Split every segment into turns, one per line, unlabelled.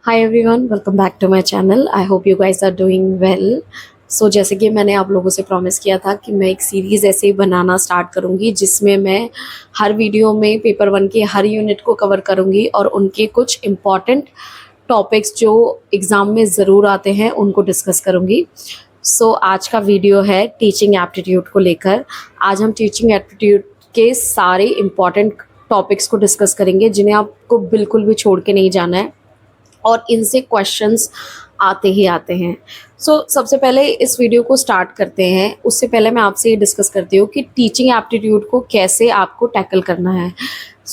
Hi everyone, welcome back to my channel. I hope you guys are doing well. So जैसे कि मैंने आप लोगों से प्रॉमिस किया था कि मैं एक सीरीज़ ऐसे ही बनाना स्टार्ट करूँगी जिसमें मैं हर वीडियो में पेपर वन के हर यूनिट को कवर करूँगी और उनके कुछ इम्पॉर्टेंट टॉपिक्स जो एग्ज़ाम में ज़रूर आते हैं उनको डिस्कस करूँगी। सो आज का वीडियो है टीचिंग एप्टीट्यूड को लेकर। आज हम टीचिंग एप्टीट्यूड के सारे इम्पॉर्टेंट टॉपिक्स को डिस्कस करेंगे जिन्हें आपको बिल्कुल भी छोड़ के नहीं जाना है और इनसे क्वेश्चंस आते ही आते हैं। सबसे पहले इस वीडियो को स्टार्ट करते हैं। उससे पहले मैं आपसे ये डिस्कस करती हूँ कि टीचिंग एप्टीट्यूड को कैसे आपको टैकल करना है।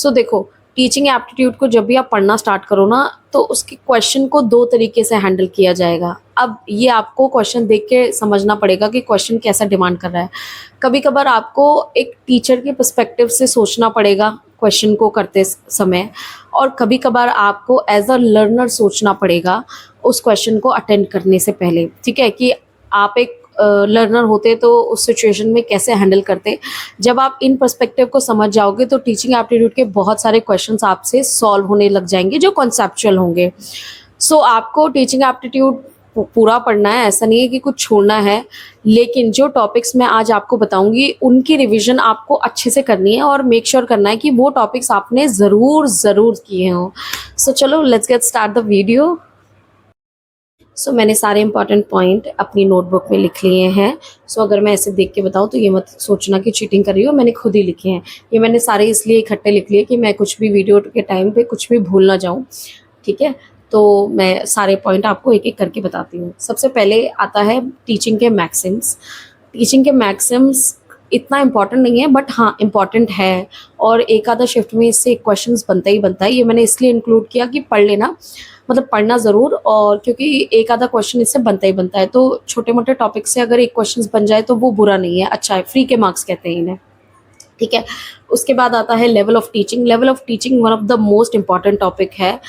देखो, टीचिंग एप्टीट्यूड को जब भी आप पढ़ना स्टार्ट करो ना, तो उसके क्वेश्चन को दो तरीके से हैंडल किया जाएगा। अब ये आपको क्वेश्चन देख के समझना पड़ेगा कि क्वेश्चन कैसा डिमांड कर रहा है। कभी कभार आपको एक टीचर के पर्सपेक्टिव से सोचना पड़ेगा क्वेश्चन को करते समय, और कभी कभार आपको एज अ लर्नर सोचना पड़ेगा उस क्वेश्चन को अटेंड करने से पहले। ठीक है, कि आप एक लर्नर होते तो उस सिचुएशन में कैसे हैंडल करते। जब आप इन पर्सपेक्टिव को समझ जाओगे तो टीचिंग एप्टीट्यूड के बहुत सारे क्वेश्चंस आपसे सॉल्व होने लग जाएंगे जो कॉन्सेप्चुअल होंगे। आपको टीचिंग एप्टीट्यूड पूरा पढ़ना है, ऐसा नहीं है कि कुछ छोड़ना है, लेकिन जो टॉपिक्स मैं आज आपको बताऊंगी उनकी रिवीजन आपको अच्छे से करनी है और मेक श्योर करना है कि वो टॉपिक्स आपने ज़रूर ज़रूर किए हों। चलो let's get start the video. मैंने सारे इंपॉर्टेंट पॉइंट अपनी नोटबुक में लिख लिए हैं। अगर मैं ऐसे देख के बताऊँ तो ये मत सोचना कि चीटिंग कर रही हो, मैंने खुद ही लिखे हैं। ये मैंने सारे इसलिए इकट्ठे लिख लिए कि मैं कुछ भी वीडियो के टाइम पे कुछ भी भूल ना जाऊँ। ठीक है, तो मैं सारे पॉइंट आपको एक एक करके बताती हूँ। सबसे पहले आता है टीचिंग के मैक्सिम्स। टीचिंग के मैक्सिम्स इतना इम्पॉर्टेंट नहीं है, बट हाँ इम्पॉर्टेंट है, और एक आधा शिफ्ट में इससे एक क्वेश्चन बनता ही बनता है। ये मैंने इसलिए इंक्लूड किया कि पढ़ लेना, मतलब पढ़ना ज़रूर, और क्योंकि एक आधा क्वेश्चन इससे बनता ही बनता है। तो छोटे मोटे टॉपिक से अगर एक क्वेश्चन बन जाए तो वो बुरा नहीं है, अच्छा है, फ्री के मार्क्स कहते हैं इन्हें। ठीक है, उसके बाद आता है level of teaching. Level of teaching one of the most important topic है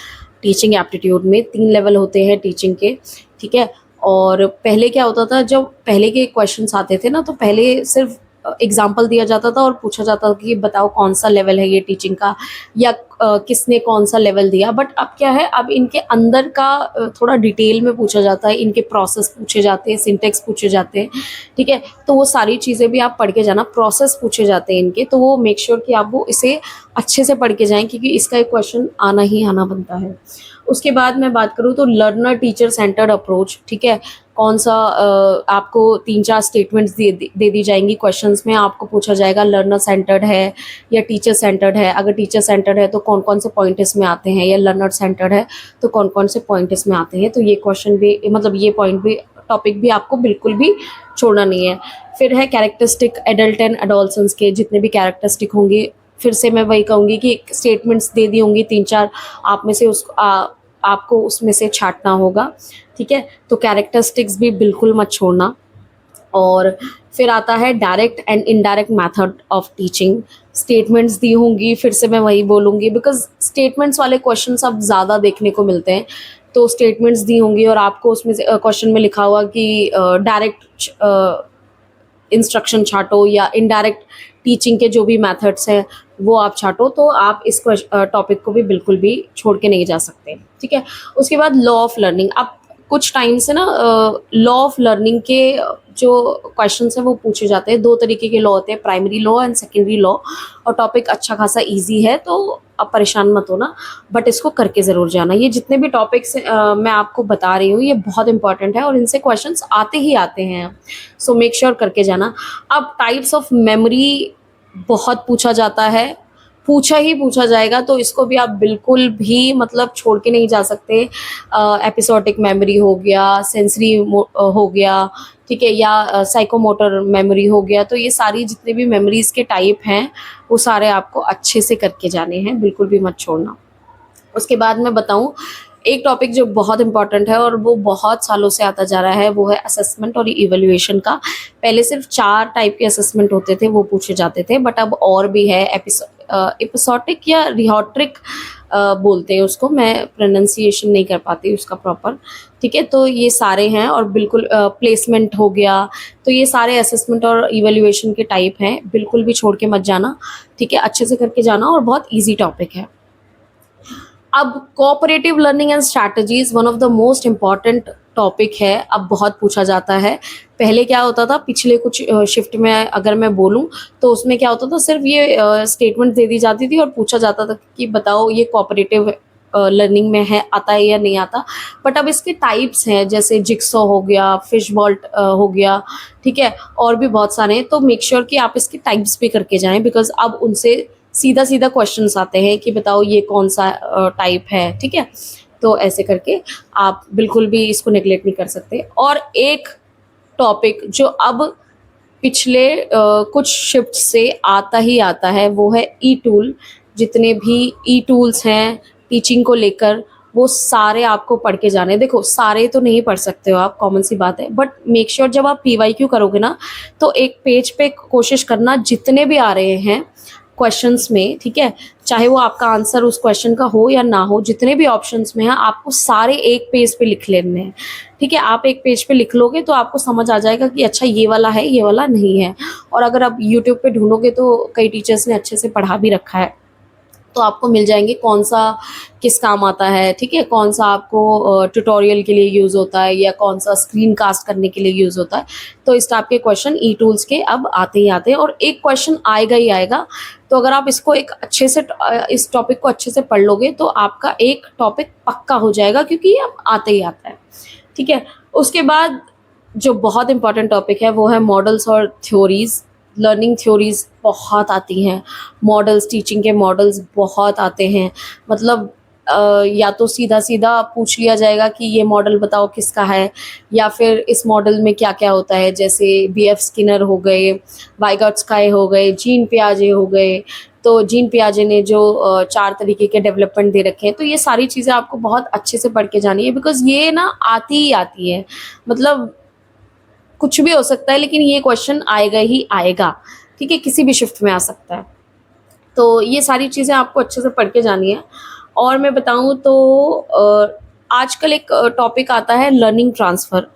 टीचिंग एप्टीट्यूड में। 3 लेवल होते हैं टीचिंग के। ठीक है, और पहले क्या होता था, जब पहले के क्वेश्चंस आते थे ना, तो पहले सिर्फ एग्जाम्पल दिया जाता था और पूछा जाता था कि बताओ कौन सा लेवल है ये टीचिंग का, या किसने कौन सा लेवल दिया। बट अब क्या है, अब इनके अंदर का थोड़ा डिटेल में पूछा जाता है, इनके प्रोसेस पूछे जाते हैं, सिंटेक्स पूछे जाते हैं। ठीक है, तो वो सारी चीज़ें भी आप पढ़ के जाना। प्रोसेस पूछे जाते हैं इनके, तो वो मेक श्योर कि आप वो इसे अच्छे से पढ़ के जाएं, क्योंकि इसका एक क्वेश्चन आना ही आना बनता है। उसके बाद मैं बात करूँ तो लर्नर टीचर सेंटर्ड अप्रोच। ठीक है, कौन सा आपको 3-4 स्टेटमेंट्स दे दी जाएंगी क्वेश्चंस में। आपको पूछा जाएगा लर्नर सेंटर्ड है या टीचर सेंटर्ड है। अगर टीचर सेंटर्ड है तो कौन कौन से पॉइंट इसमें आते हैं, या लर्नर सेंटर्ड है तो कौन कौन से पॉइंट इसमें आते हैं। तो ये क्वेश्चन भी, मतलब ये पॉइंट भी, टॉपिक भी आपको बिल्कुल भी छोड़ना नहीं है। फिर है कैरेक्टरिस्टिक एडल्ट एंड एडोलसेंस के जितने भी कैरेक्टरिस्टिक होंगे। फिर से मैं वही कहूँगी कि स्टेटमेंट्स दे दी होंगी 3-4, आप में से आपको उसमें से छांटना होगा। ठीक है, तो कैरेक्टरिस्टिक्स भी बिल्कुल मत छोड़ना। और फिर आता है direct and indirect method of teaching. Statements दी होंगी, फिर से मैं वही बोलूँगी, बिकॉज स्टेटमेंट्स वाले क्वेश्चन अब ज़्यादा देखने को मिलते हैं। तो स्टेटमेंट्स दी होंगी और आपको उसमें से क्वेश्चन में लिखा हुआ कि डायरेक्ट इंस्ट्रक्शन छाटो या इनडायरेक्ट टीचिंग के जो भी मेथड्स हैं वो आप छाटो, तो आप इस टॉपिक को भी बिल्कुल भी छोड़ के नहीं जा सकते। ठीक है, उसके बाद लॉ ऑफ लर्निंग। अब कुछ टाइम से ना लॉ ऑफ लर्निंग के जो क्वेश्चंस हैं वो पूछे जाते हैं। 2 तरीके के लॉ होते हैं, primary law and secondary law. और टॉपिक अच्छा खासा इजी है, तो आप परेशान मत होना, बट इसको करके ज़रूर जाना। ये जितने भी टॉपिक्स मैं आपको बता रही हूँ ये बहुत इंपॉर्टेंट है और इनसे क्वेश्चंस आते ही आते हैं। मेक श्योर करके जाना। अब टाइप्स ऑफ मेमोरी बहुत पूछा जाता है, पूछा ही पूछा जाएगा, तो इसको भी आप बिल्कुल भी मतलब छोड़ के नहीं जा सकते। एपिसोडिक मेमोरी हो गया, सेंसरी हो गया, ठीक है, या साइकोमोटर मेमोरी हो गया। तो ये सारी जितने भी मेमोरीज के टाइप हैं वो सारे आपको अच्छे से करके जाने हैं, बिल्कुल भी मत छोड़ना। उसके बाद मैं बताऊं, एक टॉपिक जो बहुत इंपॉर्टेंट है और वो बहुत सालों से आता जा रहा है, वो है असेसमेंट और इवैल्यूएशन का। पहले सिर्फ 4 टाइप के असेसमेंट होते थे, वो पूछे जाते थे, बट अब और भी है। एपिसोडिक या रिहॉट्रिक बोलते हैं उसको, मैं प्रोनाउंसिएशन नहीं कर पाती उसका प्रॉपर। ठीक है, तो ये सारे हैं, और बिल्कुल प्लेसमेंट हो गया। तो ये सारे असेसमेंट और इवैल्यूएशन के टाइप हैं, बिल्कुल भी छोड़ के मत जाना। ठीक है, अच्छे से करके जाना, और बहुत ईजी टॉपिक है। अब cooperative learning and strategies one of the most important topic है। अब बहुत पूछा जाता है। पहले क्या होता था, पिछले कुछ शिफ्ट में अगर मैं बोलूं तो उसमें क्या होता था, सिर्फ ये स्टेटमेंट दे दी जाती थी और पूछा जाता था कि बताओ ये कोऑपरेटिव लर्निंग में है, आता है या नहीं आता। बट अब इसके टाइप्स हैं, जैसे जिक्सॉ हो गया, फिश बॉल्ट हो गया, ठीक है, और भी बहुत सारे हैं। तो मेक श्योर कि आप इसके टाइप्स पे करके जाएं, बिकॉज अब उनसे सीधा सीधा क्वेश्चंस आते हैं कि बताओ ये कौन सा टाइप है, ठीक है। तो ऐसे करके आप बिल्कुल भी इसको नेग्लेक्ट नहीं कर सकते। और एक टॉपिक जो अब पिछले कुछ शिफ्ट से आता ही आता है, वो है ई टूल। जितने भी ई टूल्स हैं टीचिंग को लेकर, वो सारे आपको पढ़ के जाने। देखो सारे तो नहीं पढ़ सकते हो आप, कॉमन सी बात है, बट मेक श्योर जब आप पीवाईक्यू करोगे ना, तो एक पेज पे कोशिश करना जितने भी आ रहे हैं क्वेश्चंस में, ठीक है, चाहे वो आपका आंसर उस क्वेश्चन का हो या ना हो, जितने भी ऑप्शंस में हैं आपको सारे एक पेज पे लिख लेने हैं, ठीक है। आप एक पेज पे लिख लोगे तो आपको समझ आ जाएगा कि अच्छा ये वाला है, ये वाला नहीं है। और अगर आप यूट्यूब पे ढूंढोगे तो कई टीचर्स ने अच्छे से पढ़ा भी रखा है, तो आपको मिल जाएंगे कौन सा किस काम आता है, ठीक है, कौन सा आपको ट्यूटोरियल के लिए यूज़ होता है या कौन सा स्क्रीन कास्ट करने के लिए यूज़ होता है। तो इस टाइप के क्वेश्चन ई टूल्स के अब आते ही आते हैं, और एक क्वेश्चन आएगा ही आएगा। तो अगर आप इसको एक अच्छे से इस टॉपिक को अच्छे से पढ़ लोगे तो आपका एक टॉपिक पक्का हो जाएगा, क्योंकि ये अब आते ही आता है, ठीक है। उसके बाद जो बहुत इंपॉर्टेंट टॉपिक है वो है मॉडल्स और थ्योरीज। लर्निंग थ्योरीज बहुत आती हैं, मॉडल्स, टीचिंग के मॉडल्स बहुत आते हैं। मतलब या तो सीधा सीधा पूछ लिया जाएगा कि ये मॉडल बताओ किसका है, या फिर इस मॉडल में क्या क्या होता है, जैसे बीएफ स्किनर हो गए, वाइगॉट्स्काय हो गए, जीन पियाजे हो गए। तो जीन पियाजे ने जो 4 तरीके के डेवलपमेंट दे रखे हैं, तो ये सारी चीज़ें आपको बहुत अच्छे से पढ़ के जानी है, बिकॉज ये ना आती ही आती है। मतलब कुछ भी हो सकता है, लेकिन ये क्वेश्चन आएगा ही आएगा, ठीक है, किसी भी शिफ्ट में आ सकता है। तो ये सारी चीज़ें आपको अच्छे से पढ़ के जानी है। और मैं बताऊँ तो आजकल एक टॉपिक आता है लर्निंग ट्रांसफ़र,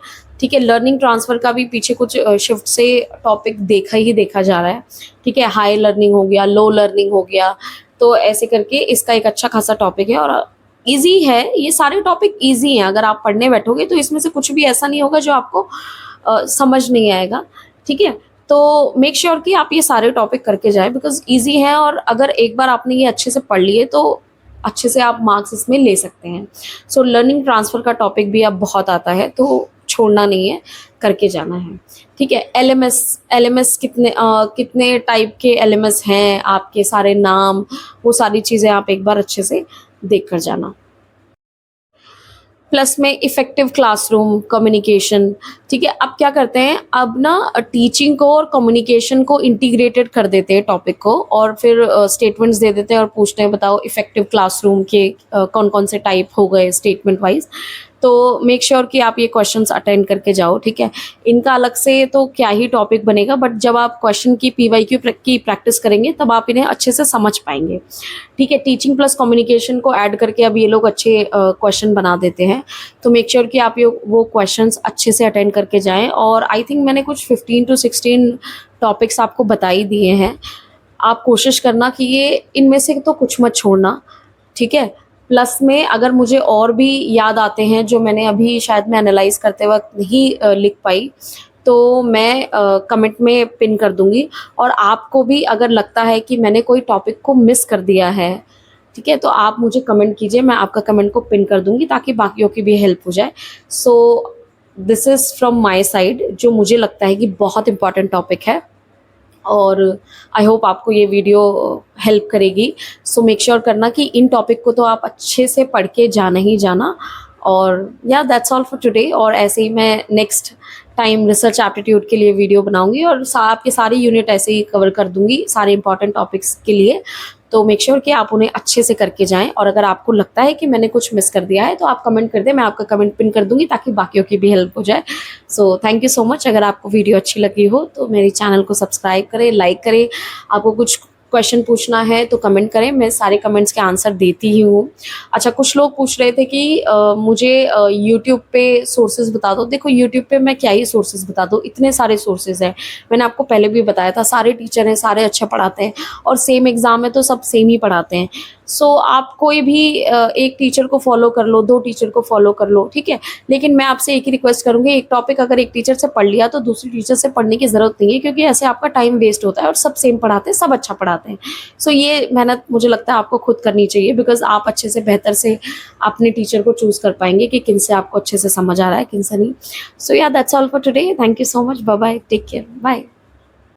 ठीक है। लर्निंग ट्रांसफ़र का भी पीछे कुछ शिफ्ट से टॉपिक देखा ही देखा जा रहा है, ठीक है। हाई लर्निंग हो गया, लो लर्निंग हो गया, तो ऐसे करके इसका एक अच्छा खासा टॉपिक है और ईजी है। ये सारे टॉपिक ईजी हैं, अगर आप पढ़ने बैठोगे तो इसमें से कुछ भी ऐसा नहीं होगा जो आपको समझ नहीं आएगा, ठीक है। तो मेक श्योर कि आप ये सारे टॉपिक करके जाएं, बिकॉज ईजी है, और अगर एक बार आपने ये अच्छे से पढ़ लिए तो अच्छे से आप मार्क्स इसमें ले सकते हैं। सो लर्निंग ट्रांसफ़र का टॉपिक भी अब बहुत आता है, तो छोड़ना नहीं है, करके जाना है, ठीक है। एलएमएस कितने टाइप के एलएमएस हैं, आपके सारे नाम, वो सारी चीज़ें आप एक बार अच्छे से देख कर जाना। प्लस में इफ़ेक्टिव क्लासरूम कम्युनिकेशन, ठीक है। अब क्या करते हैं, अब ना टीचिंग को और कम्युनिकेशन को इंटीग्रेटेड कर देते हैं टॉपिक को, और फिर स्टेटमेंट्स दे देते हैं और पूछते हैं बताओ इफ़ेक्टिव क्लासरूम के कौन कौन से टाइप हो गए स्टेटमेंट वाइज। तो मेक श्योर कि आप ये क्वेश्चंस अटेंड करके जाओ, ठीक है। इनका अलग से तो क्या ही टॉपिक बनेगा, बट जब आप क्वेश्चन की पीवाईक्यू की प्रैक्टिस करेंगे तब आप इन्हें अच्छे से समझ पाएंगे, ठीक है। टीचिंग प्लस कम्युनिकेशन को ऐड करके अब ये लोग अच्छे क्वेश्चन बना देते हैं। तो मेक श्योर कि आप ये वो क्वेश्चंस अच्छे से अटेंड करके जाएं। और आई थिंक मैंने कुछ 15 to 16 टॉपिक्स आपको बता ही दिए हैं। आप कोशिश करना कि ये इनमें से तो कुछ मत छोड़ना, ठीक है। प्लस में अगर मुझे और भी याद आते हैं जो मैंने अभी शायद मैं एनालाइज करते वक्त नहीं लिख पाई, तो मैं कमेंट में पिन कर दूंगी। और आपको भी अगर लगता है कि मैंने कोई टॉपिक को मिस कर दिया है, ठीक है, तो आप मुझे कमेंट कीजिए, मैं आपका कमेंट को पिन कर दूंगी ताकि बाकियों की भी हेल्प हो जाए। So this is from my side, जो मुझे लगता है कि बहुत इंपॉर्टेंट टॉपिक है, और आई होप आपको ये वीडियो हेल्प करेगी। सो मेक श्योर करना कि इन टॉपिक को तो आप अच्छे से पढ़ के जाना ही जाना। और या दैट्स ऑल फॉर टुडे। और ऐसे ही मैं नेक्स्ट टाइम रिसर्च एप्टीट्यूड के लिए वीडियो बनाऊंगी, और आपके सारे यूनिट ऐसे ही कवर कर दूंगी सारे इंपॉर्टेंट टॉपिक्स के लिए। तो मेक श्योर कि आप उन्हें अच्छे से करके जाएं। और अगर आपको लगता है कि मैंने कुछ मिस कर दिया है तो आप कमेंट कर दें, मैं आपका कमेंट पिन कर दूंगी ताकि बाकियों की भी हेल्प हो जाए। So thank you so much. अगर आपको वीडियो अच्छी लगी हो तो मेरे चैनल को सब्सक्राइब करें, लाइक करें। आपको कुछ क्वेश्चन पूछना है तो कमेंट करें, मैं सारे कमेंट्स के आंसर देती ही हूँ। अच्छा, कुछ लोग पूछ रहे थे कि मुझे यूट्यूब पे सोर्सेज बता दो। देखो यूट्यूब पे मैं क्या ही सोर्सेज बता दूँ, इतने सारे सोर्सेज हैं। मैंने आपको पहले भी बताया था, सारे टीचर हैं, सारे अच्छे पढ़ाते हैं और सेम एग्ज़ाम है तो सब सेम ही पढ़ाते हैं। सो आप कोई भी एक टीचर को फॉलो कर लो, 2 टीचर को फॉलो कर लो, ठीक है। लेकिन मैं आपसे एक ही रिक्वेस्ट करूँगी, एक टॉपिक अगर एक टीचर से पढ़ लिया तो दूसरी टीचर से पढ़ने की ज़रूरत नहीं है, क्योंकि ऐसे आपका टाइम वेस्ट होता है और सब सेम पढ़ाते हैं, सब अच्छा पढ़ाते हैं। सो ये मेहनत मुझे लगता है आपको खुद करनी चाहिए, बिकॉज़ आप अच्छे से बेहतर से अपने टीचर को चूज़ कर पाएँगे कि किन से आपको अच्छे से समझ आ रहा है, किन से नहीं। So yeah that's all for today. Thank you so much. Bye bye. Take care. Bye.